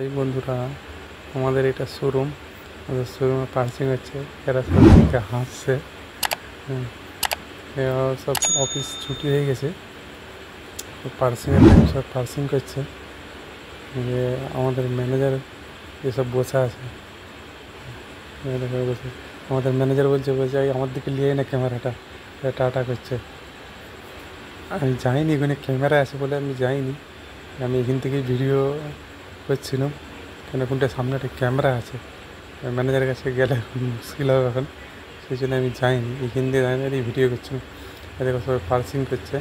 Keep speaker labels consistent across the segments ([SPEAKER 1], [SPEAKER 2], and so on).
[SPEAKER 1] এই বন্ধুরা, আমাদের এটা শোরুম। আমাদের শোরুমে পার্সিং হচ্ছে। এরা সবদিকে হাসছে। এরা সব অফিস ছুটি হয়ে গেছে, পার্সিংয়ের টাইম সব পার্সিং করছে। যে আমাদের ম্যানেজার এসব বসে আছে, বসে আমাদের ম্যানেজার বলছে আমার দিকে নিয়ে না ক্যামেরাটা, টাটা করছে। আমি যাইনি, এখানে ক্যামেরা আছে বলে আমি যাইনি। আমি এখান থেকেই ভিডিও করছিলাম, কেন কোনটা সামনে একটা ক্যামেরা আছে, ম্যানেজারের কাছে গেলে মুশকিল হবে এখন। সেই জন্য আমি যাইনি, এখান দিয়ে দাঁড়িয়ে ভিডিও করছিলাম। এদের সবাই পার্সিং করছে,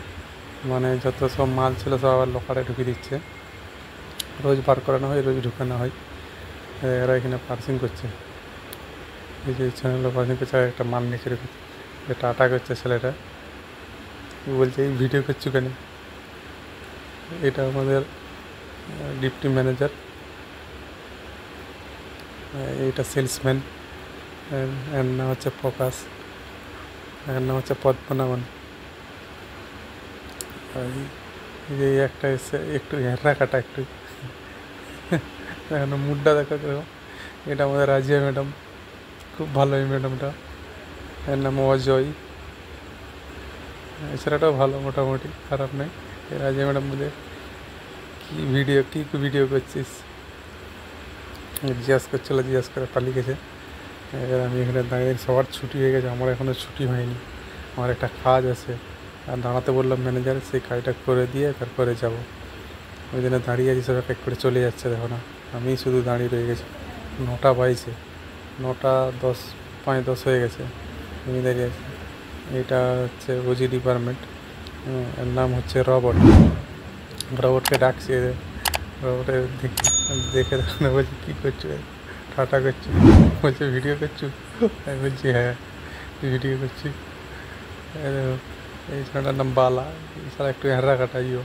[SPEAKER 1] মানে যত সব মাল ছিল সব আবার লোকারে ঢুকিয়ে দিচ্ছে। রোজ বার করানো হয়, রোজ ঢুকানো হয়। এরা এখানে পার্সিং করছে, এই যে চ্যানেলটা পার্সিং করছে। আর একটা মাল নিচে রেখেছে, টাটা করছে ছেলেটা। বলছে এই ভিডিও করছো কেন? এটা আমাদের ডিপটি ম্যানেজার, এটা সেলসম্যান। এর নাম হচ্ছে প্রকাশ, এর নাম হচ্ছে পদ্মনাভন। এই যে একটা এসে একটু হেঁড়া কাটা, একটু এখন মুডটা দেখা দেখো। এটা আমাদের রাজিয়া ম্যাডাম, খুব ভালো এই ম্যাডামটা। এর নাম অজয়। এছাড়াটাও ভালো, মোটামুটি খারাপ নেই। এই রাজিয়া ম্যাডাম বলে কী ভিডিও করছিস জিজ্ঞাসা করছিল, জিজ্ঞাসা করে পালিয়ে গেছে। এবার আমি এখানে দাঁড়িয়ে, সবার ছুটি হয়ে গেছে, আমার এখনও ছুটি হয়নি। আমার একটা কাজ আছে, আর দাঁড়াতে বললাম ম্যানেজার, সেই কাজটা করে দিয়ে তারপরে যাব। ওই জন্য দাঁড়িয়ে আছি, সব এক এক করে চলে যাচ্ছে, দেখো না। আমি শুধু দাঁড়িয়ে রয়ে গেছি। 9টা বাজছে, 9:10, 5:10 হয়ে গেছে, আমি দাঁড়িয়ে আছি। এটা হচ্ছে ওজি ডিপার্টমেন্ট। এর নাম হচ্ছে রবট। রবটকে ডাকছি, রবটে দেখে দেখো না, বলছি কী করছো? টাটা করছো? বলছে ভিডিও করছো? আমি বলছি হ্যাঁ, ভিডিও করছি। এই ছেলেটার নাম বালা, এই সারা একটু হেঁড়া কাটাইও।